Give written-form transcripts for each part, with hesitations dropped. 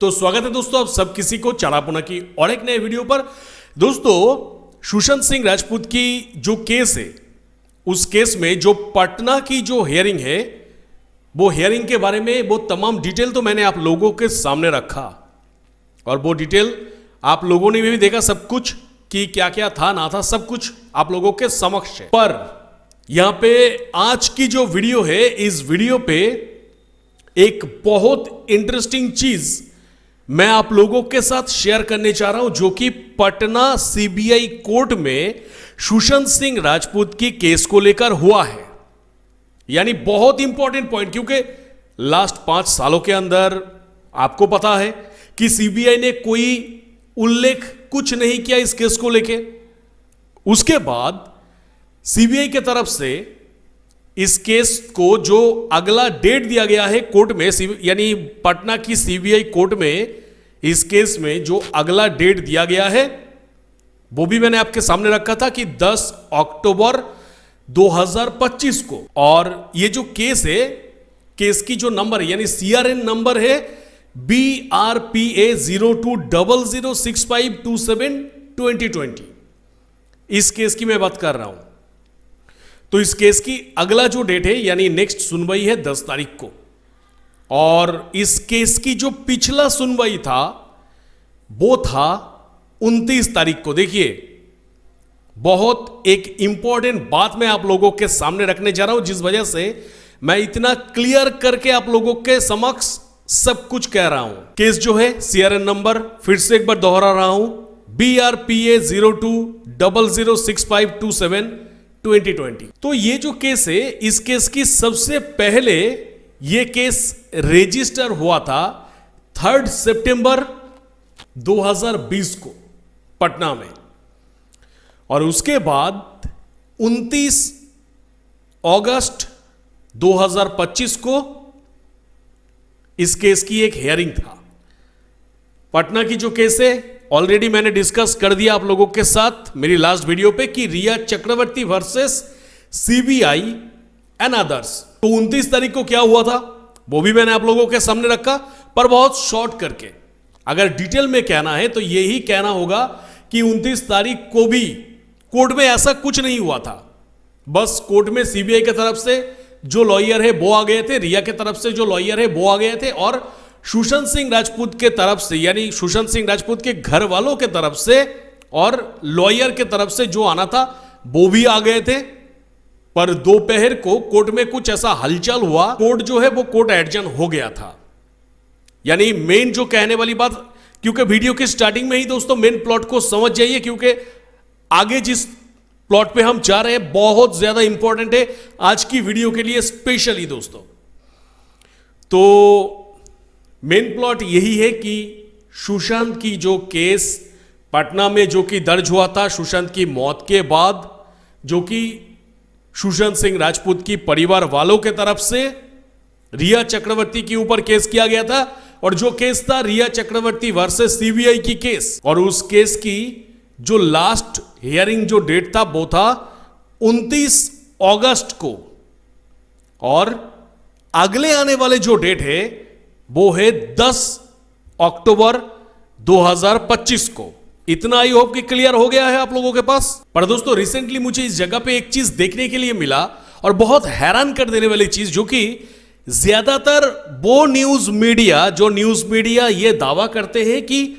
तो स्वागत है दोस्तों आप सब किसी को चारापुना की और एक नए वीडियो पर। दोस्तों सुशांत सिंह राजपूत की जो केस है, उस केस में जो पटना की जो हियरिंग है, वो हियरिंग के बारे में वो तमाम डिटेल तो मैंने आप लोगों के सामने रखा और वो डिटेल आप लोगों ने भी देखा, सब कुछ कि क्या क्या था ना था, सब कुछ आप लोगों के समक्ष है। पर यहां पे आज की जो वीडियो है, इस वीडियो पे एक बहुत इंटरेस्टिंग चीज मैं आप लोगों के साथ शेयर करने चाह रहा हूं, जो कि पटना सीबीआई कोर्ट में सुशांत सिंह राजपूत की केस को लेकर हुआ है। यानी बहुत इंपॉर्टेंट पॉइंट, क्योंकि लास्ट 5 सालों के अंदर आपको पता है कि सीबीआई ने कोई उल्लेख कुछ नहीं किया इस केस को लेके। उसके बाद सीबीआई की तरफ से इस केस को जो अगला डेट दिया गया है कोर्ट में, यानी पटना की सीबीआई कोर्ट में इस केस में जो अगला डेट दिया गया है, वो भी मैंने आपके सामने रखा था कि 10 अक्टूबर 2025 को। और ये जो केस है, केस की जो नंबर यानी सीआरएन नंबर है BRPA 020065272020। इस केस की मैं बात कर रहा हूं। तो इस केस की अगला जो डेट है यानी नेक्स्ट सुनवाई है 10 तारीख को, और इस केस की जो पिछला सुनवाई था वो था 29 तारीख को। देखिए, बहुत एक इंपॉर्टेंट बात मैं आप लोगों के सामने रखने जा रहा हूं, जिस वजह से मैं इतना क्लियर करके आप लोगों के समक्ष सब कुछ कह रहा हूं। केस जो है सीआरएन नंबर फिर से एक बार दोहरा रहा हूं, BRPA 020065272020। तो ये जो केस है, इस केस की सबसे पहले ये केस रजिस्टर हुआ था 3 सितंबर 2020 को पटना में, और उसके बाद 29 अगस्त 2025 को इस केस की एक हियरिंग था। पटना की जो केस है ऑलरेडी मैंने डिस्कस कर दिया आप लोगों के साथ मेरी लास्ट वीडियो पे कि रिया चक्रवर्ती वर्सेस सीबीआई एंड अदर्स। तो 29 तारीख को क्या हुआ था वो भी मैंने आप लोगों के सामने रखा, पर बहुत शॉर्ट करके। अगर डिटेल में कहना है तो यही कहना होगा कि 29 तारीख को भी कोर्ट में ऐसा कुछ नहीं हुआ था। बस कोर्ट में सीबीआई की तरफ से जो लॉयर है वो आ गए थे, रिया की तरफ से जो लॉयर है वो आ गए थे, और सुशांत सिंह राजपूत के तरफ से यानी सुशांत सिंह राजपूत के घर वालों के तरफ से और लॉयर के तरफ से जो आना था वो भी आ गए थे। पर दोपहर को कोर्ट में कुछ ऐसा हलचल हुआ, कोर्ट जो है वो कोर्ट एडजर्न हो गया था। यानी मेन जो कहने वाली बात, क्योंकि वीडियो की स्टार्टिंग में ही दोस्तों मेन प्लॉट को समझ जाइए, क्योंकि आगे जिस प्लॉट पे हम जा रहे हैं बहुत ज्यादा इंपॉर्टेंट है आज की वीडियो के लिए स्पेशली दोस्तों। तो मेन प्लॉट यही है कि सुशांत की जो केस पटना में जो कि दर्ज हुआ था सुशांत की मौत के बाद, जो कि सुशांत सिंह राजपूत की परिवार वालों के तरफ से रिया चक्रवर्ती के ऊपर केस किया गया था, और जो केस था रिया चक्रवर्ती वर्सेस सीबीआई की केस, और उस केस की जो लास्ट हियरिंग जो डेट था वो था 29 अगस्त को, और अगले आने वाले जो डेट है वो है 10 अक्टूबर 2025 को। इतना आई होप कि क्लियर हो गया है आप लोगों के पास। पर दोस्तों रिसेंटली मुझे इस जगह पे एक चीज देखने के लिए मिला, और बहुत हैरान कर देने वाली चीज, जो कि ज्यादातर वो न्यूज मीडिया ये दावा करते हैं कि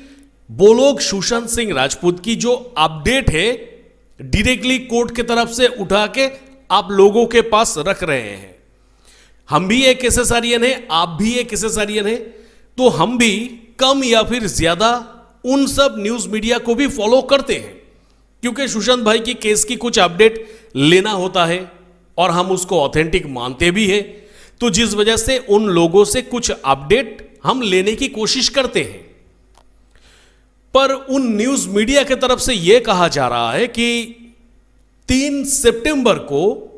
वो लोग सुशांत सिंह राजपूत की जो अपडेट है डायरेक्टली कोर्ट की तरफ से उठा के आप लोगों के पास रख रहे हैं। हम भी एक एसएसआरियन है, आप भी एक एसएसआरियन है, तो हम भी कम या फिर ज्यादा उन सब न्यूज मीडिया को भी फॉलो करते हैं, क्योंकि सुशांत भाई की केस की कुछ अपडेट लेना होता है और हम उसको ऑथेंटिक मानते भी हैं। तो जिस वजह से उन लोगों से कुछ अपडेट हम लेने की कोशिश करते हैं। पर उन न्यूज मीडिया की तरफ से यह कहा जा रहा है कि 3 सितंबर को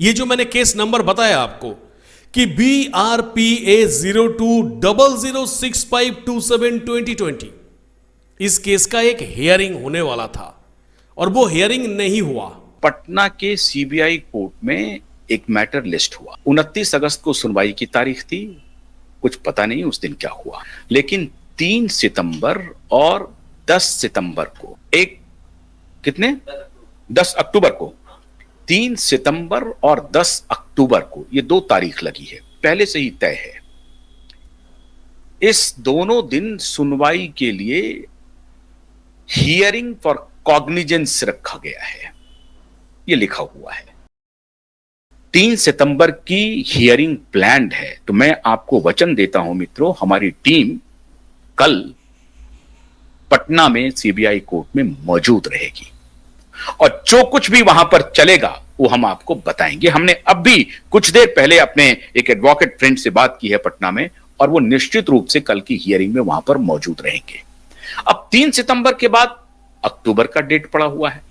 ये जो मैंने केस नंबर बताया आपको कि BRPA 020065272020, इस केस का एक हियरिंग होने वाला था, और वो हियरिंग नहीं हुआ। पटना के सीबीआई कोर्ट में एक मैटर लिस्ट हुआ। 29 अगस्त को सुनवाई की तारीख थी, कुछ पता नहीं उस दिन क्या हुआ, लेकिन 3 सितंबर और 10 सितंबर को एक कितने 10 अक्टूबर को 3 सितंबर और 10 अक्टूबर को ये 2 तारीख लगी है, पहले से ही तय है। इस दोनों दिन सुनवाई के लिए हियरिंग फॉर कॉग्निजेंस रखा गया है, ये लिखा हुआ है। 3 सितंबर की हियरिंग प्लान्ड है, तो मैं आपको वचन देता हूं मित्रों, हमारी टीम कल पटना में सीबीआई कोर्ट में मौजूद रहेगी और जो कुछ भी वहां पर चलेगा वो हम आपको बताएंगे। हमने अब भी कुछ देर पहले अपने एक एडवोकेट फ्रेंड से बात की है पटना में, और वो निश्चित रूप से कल की हियरिंग में वहां पर मौजूद रहेंगे। अब 3 सितंबर के बाद अक्टूबर का डेट पड़ा हुआ है।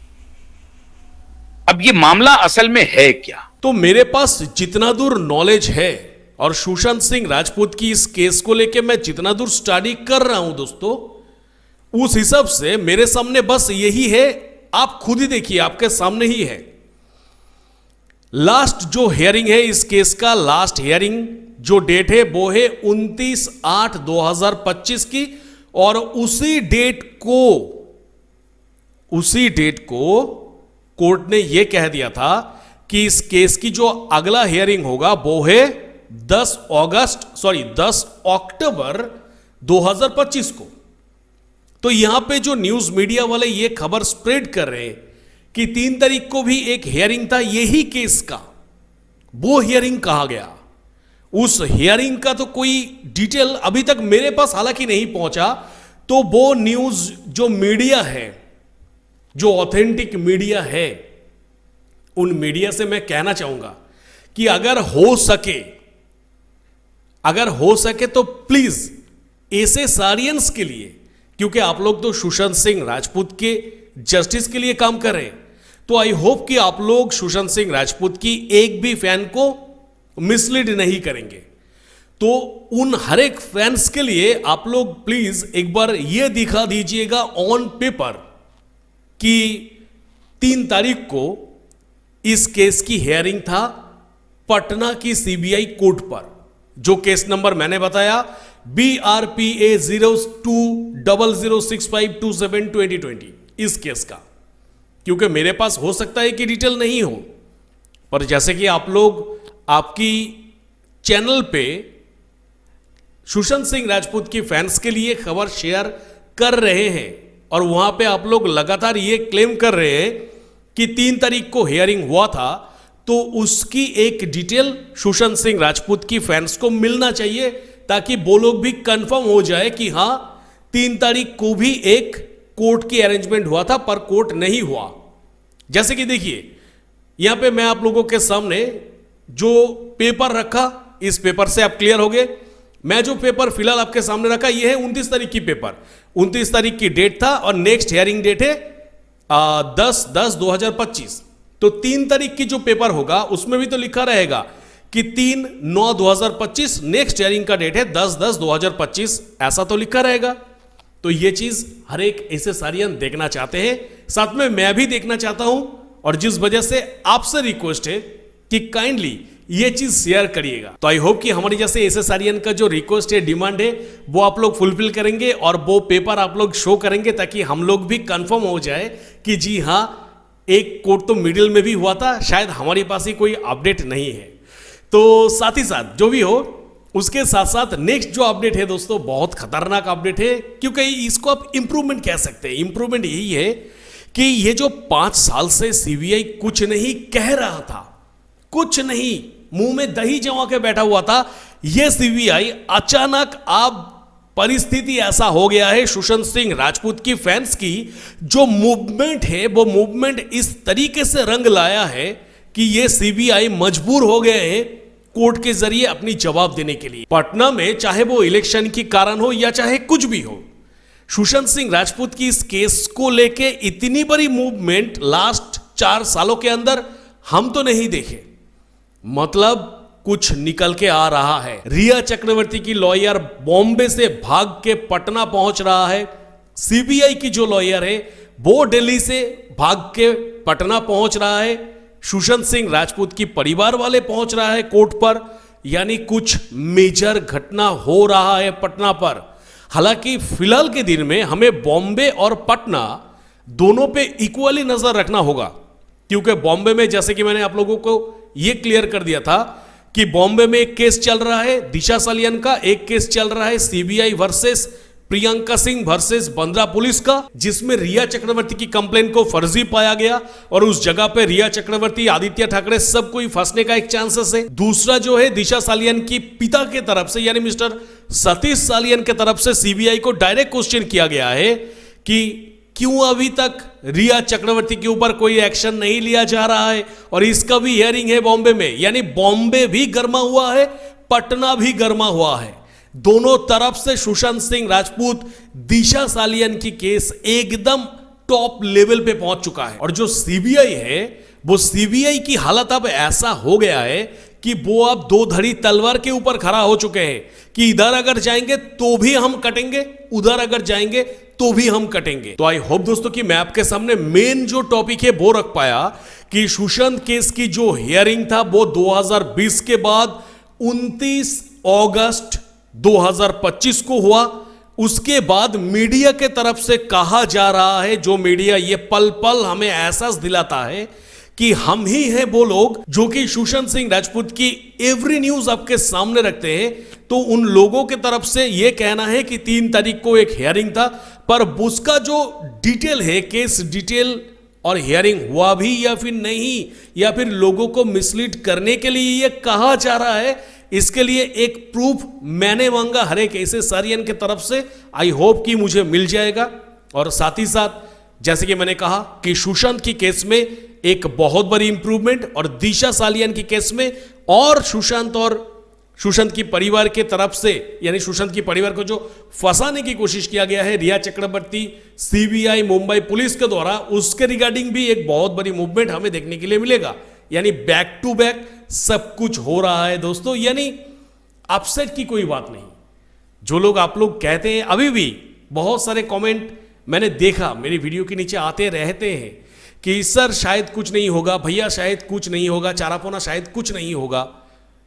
अब ये मामला असल में है क्या? तो मेरे पास जितना दूर नॉलेज है और सुशांत सिंह राजपूत की इस केस को लेके मैं जितना दूर स्टडी कर रहा हूं दोस्तों, उस हिसाब से मेरे सामने बस यही है, आप खुद ही देखिए, आपके सामने ही है। लास्ट जो हियरिंग है इस केस का, लास्ट हियरिंग जो डेट है वो है 29/8/2025 की, और उसी डेट को कोर्ट ने यह कह दिया था कि इस केस की जो अगला हियरिंग होगा वो है 10 अक्टूबर 2025 को। तो यहां पे जो न्यूज मीडिया वाले ये खबर स्प्रेड कर रहे हैं कि 3 तारीख को भी एक हियरिंग था यही केस का, वो हियरिंग कहा गया। उस हियरिंग का तो कोई डिटेल अभी तक मेरे पास हालांकि नहीं पहुंचा, तो वो न्यूज जो मीडिया है, जो ऑथेंटिक मीडिया है, उन मीडिया से मैं कहना चाहूंगा कि अगर हो सके तो प्लीज एसेसारियंस के लिए, क्योंकि आप लोग तो सुशांत सिंह राजपूत के जस्टिस के लिए काम कर रहे हैं, तो आई होप कि आप लोग सुशांत सिंह राजपूत की एक भी फैन को मिसलीड नहीं करेंगे। तो उन हर एक फैंस के लिए आप लोग प्लीज एक बार यह दिखा दीजिएगा ऑन पेपर कि 3 तारीख को इस केस की हियरिंग था पटना की सीबीआई कोर्ट पर, जो केस नंबर मैंने बताया BRPA 02006527/2020 इस केस का। क्योंकि मेरे पास हो सकता है कि डिटेल नहीं हो, पर जैसे कि आप लोग आपकी चैनल पे सुशांत सिंह राजपूत की फैंस के लिए खबर शेयर कर रहे हैं और वहां पे आप लोग लगातार ये क्लेम कर रहे हैं कि 3 तारीख को हियरिंग हुआ था, तो उसकी एक डिटेल सुशांत सिंह राजपूत की फैंस को मिलना चाहिए, ताकि वो लोग भी कंफर्म हो जाए कि हां 3 तारीख को भी एक कोर्ट की अरेंजमेंट हुआ था पर कोर्ट नहीं हुआ। जैसे कि देखिए यहां पे मैं आप लोगों के सामने जो पेपर रखा, इस पेपर से आप क्लियर हो गए। मैं जो पेपर फिलहाल आपके सामने रखा यह है 29 तारीख की पेपर, 29 तारीख की डेट था और नेक्स्ट हियरिंग डेट है 10/10/2025। तो 3 तारीख की जो पेपर होगा उसमें भी तो लिखा रहेगा कि 3/9/2025 नेक्स्ट हियरिंग का डेट है 10/10/2025, ऐसा तो लिखा रहेगा। तो ये चीज हर एक एसेसारियन देखना चाहते हैं, साथ में मैं भी देखना चाहता हूं, और जिस वजह से आपसे रिक्वेस्ट है कि काइंडली ये चीज शेयर करिएगा। तो आई होप कि हमारी जैसे एसेसारियन का जो रिक्वेस्ट है, डिमांड है, वो आप लोग फुलफिल करेंगे और वो पेपर आप लोग शो करेंगे, ताकि हम लोग भी कंफर्म हो जाए कि जी हां एक कोर्ट तो मिडिल में भी हुआ था, शायद हमारे पास ही कोई अपडेट नहीं है। तो साथ ही साथ जो भी हो, उसके साथ साथ नेक्स्ट जो अपडेट है दोस्तों बहुत खतरनाक अपडेट है, क्योंकि इसको आप इंप्रूवमेंट कह सकते हैं। इंप्रूवमेंट यही है कि ये जो 5 साल से सीबीआई कुछ नहीं कह रहा था, कुछ नहीं, मुंह में दही जमा के बैठा हुआ था, ये सीबीआई अचानक अब परिस्थिति ऐसा हो गया है सुशांत सिंह राजपूत की फैंस की जो मूवमेंट है, वो मूवमेंट इस तरीके से रंग लाया है कि ये सीबीआई मजबूर हो गए हैं कोर्ट के जरिए अपनी जवाब देने के लिए। पटना में चाहे वो इलेक्शन के कारण हो या चाहे कुछ भी हो, सुशांत सिंह राजपूत की इस केस को लेके इतनी बड़ी मूवमेंट लास्ट 4 सालों के अंदर हम तो नहीं देखे। मतलब कुछ निकल के आ रहा है। रिया चक्रवर्ती की लॉयर बॉम्बे से भाग के पटना पहुंच रहा है, सीबीआई की जो लॉयर है वो दिल्ली से भाग के पटना पहुंच रहा है, सुशांत सिंह राजपूत की परिवार वाले पहुंच रहा है कोर्ट पर, यानी कुछ मेजर घटना हो रहा है पटना पर। हालांकि फिलहाल के दिन में हमें बॉम्बे और पटना दोनों पे इक्वली नजर रखना होगा, क्योंकि बॉम्बे में जैसे कि मैंने आप लोगों को यह क्लियर कर दिया था कि बॉम्बे में एक केस चल रहा है दिशा सालियन का, एक केस चल रहा है CBI versus Priyanka Singh versus Bandra police का, जिसमें रिया चक्रवर्ती की कंप्लेंट को फर्जी पाया गया और उस जगह पे रिया चक्रवर्ती, आदित्य ठाकरे सब कोई फंसने का एक चांसेस है। दूसरा जो है दिशा सालियन की पिता के तरफ से यानी मिस्टर सतीश सालियन के तरफ से सीबीआई को डायरेक्ट क्वेश्चन किया गया है कि क्यों अभी तक रिया चक्रवर्ती के ऊपर कोई एक्शन नहीं लिया जा रहा है, और इसका भी हियरिंग है बॉम्बे में। यानी बॉम्बे भी गर्मा हुआ है, पटना भी गर्मा हुआ है। दोनों तरफ से सुशांत सिंह राजपूत, दिशा सालियन की केस एकदम टॉप लेवल पे पहुंच चुका है। और जो सीबीआई है वो सीबीआई की हालत अब ऐसा हो गया है कि वो अब दो धड़ी तलवार के ऊपर खड़ा हो चुके हैं कि इधर अगर जाएंगे तो भी हम कटेंगे, उधर अगर जाएंगे तो भी हम कटेंगे। तो आई होप दोस्तों कि मैं आपके सामने मेन जो टॉपिक है वो रख पाया कि सुशांत केस की जो हियरिंग था वो 2020 के बाद 29 अगस्त 2025 को हुआ। उसके बाद मीडिया के तरफ से कहा जा रहा है, जो मीडिया ये पल पल हमें एहसास दिलाता है कि हम ही हैं वो लोग जो कि सुशांत सिंह राजपूत की एवरी न्यूज आपके सामने रखते हैं। तो उन लोगों के तरफ से यह कहना है कि 3 तारीख को एक हियरिंग था, पर उसका जो डिटेल है, केस डिटेल और हियरिंग हुआ भी या फिर नहीं, या फिर लोगों को मिसलीड करने के लिए यह कहा जा रहा है, इसके लिए एक प्रूफ मैंने मांगा हर एक ऐसे सालियन के तरफ से। आई होप कि मुझे मिल जाएगा। और साथ ही साथ जैसे कि मैंने कहा कि सुशांत की केस में एक बहुत बड़ी इंप्रूवमेंट, और दिशा सालियन की केस में और सुशांत की परिवार के तरफ से, यानी सुशांत की परिवार को जो फंसाने की कोशिश किया गया है रिया चक्रवर्ती, सीबीआई, मुंबई पुलिस के द्वारा, उसके रिगार्डिंग भी एक बहुत बड़ी मूवमेंट हमें देखने के लिए मिलेगा। यानी बैक टू बैक सब कुछ हो रहा है दोस्तों, यानी अपसेट की कोई बात नहीं। जो लोग आप लोग कहते हैं, अभी भी बहुत सारे कमेंट मैंने देखा मेरी वीडियो के नीचे आते रहते हैं कि सर शायद कुछ नहीं होगा, भैया शायद कुछ नहीं होगा, चारापोना शायद कुछ नहीं होगा,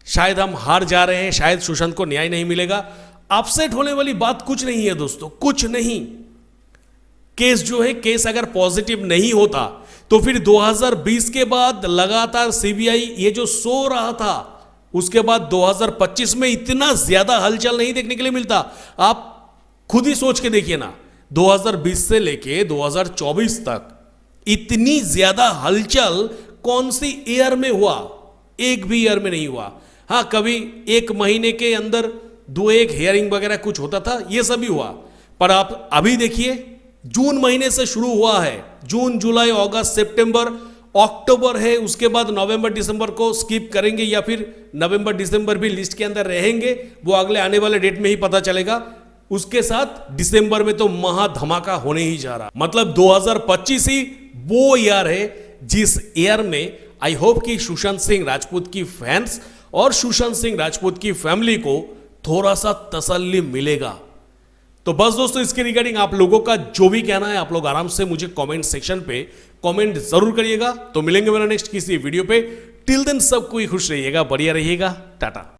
शायद हम हार जा रहे हैं, शायद सुशांत को न्याय नहीं मिलेगा। अपसेट होने वाली बात कुछ नहीं है दोस्तों, कुछ नहीं। केस जो है, केस अगर पॉजिटिव नहीं होता तो फिर 2020 के बाद लगातार सीबीआई ये जो सो रहा था, उसके बाद 2025 में इतना ज्यादा हलचल नहीं देखने के लिए मिलता। आप खुद ही सोच के देखिए ना, 2020 से लेके 2024 तक इतनी ज्यादा हलचल कौन सी ईयर में हुआ? एक भी ईयर में नहीं हुआ। हाँ, कभी एक महीने के अंदर 2-1 हियरिंग वगैरह कुछ होता था, ये सभी हुआ। पर आप अभी देखिए, जून महीने से शुरू हुआ है, जून, जुलाई, अगस्त, सितंबर, अक्टूबर है, उसके बाद नवंबर, दिसंबर को स्किप करेंगे या फिर नवंबर, दिसंबर भी लिस्ट के अंदर रहेंगे, वो अगले आने वाले डेट में ही पता चलेगा। उसके साथ दिसंबर में तो महा धमाका होने ही जा रहा। मतलब 2025 ही वो ईयर है जिस ईयर में आई होप कि सुशांत सिंह राजपूत की फैंस और सुशांत सिंह राजपूत की फैमिली को थोड़ा सा तसल्ली मिलेगा। तो बस दोस्तों, इसके रिगार्डिंग आप लोगों का जो भी कहना है, आप लोग आराम से मुझे कमेंट सेक्शन पे कमेंट जरूर करिएगा। तो मिलेंगे मेरा नेक्स्ट किसी वीडियो पे। टिल देन सब कोई खुश रहिएगा, बढ़िया रहिएगा, टाटा।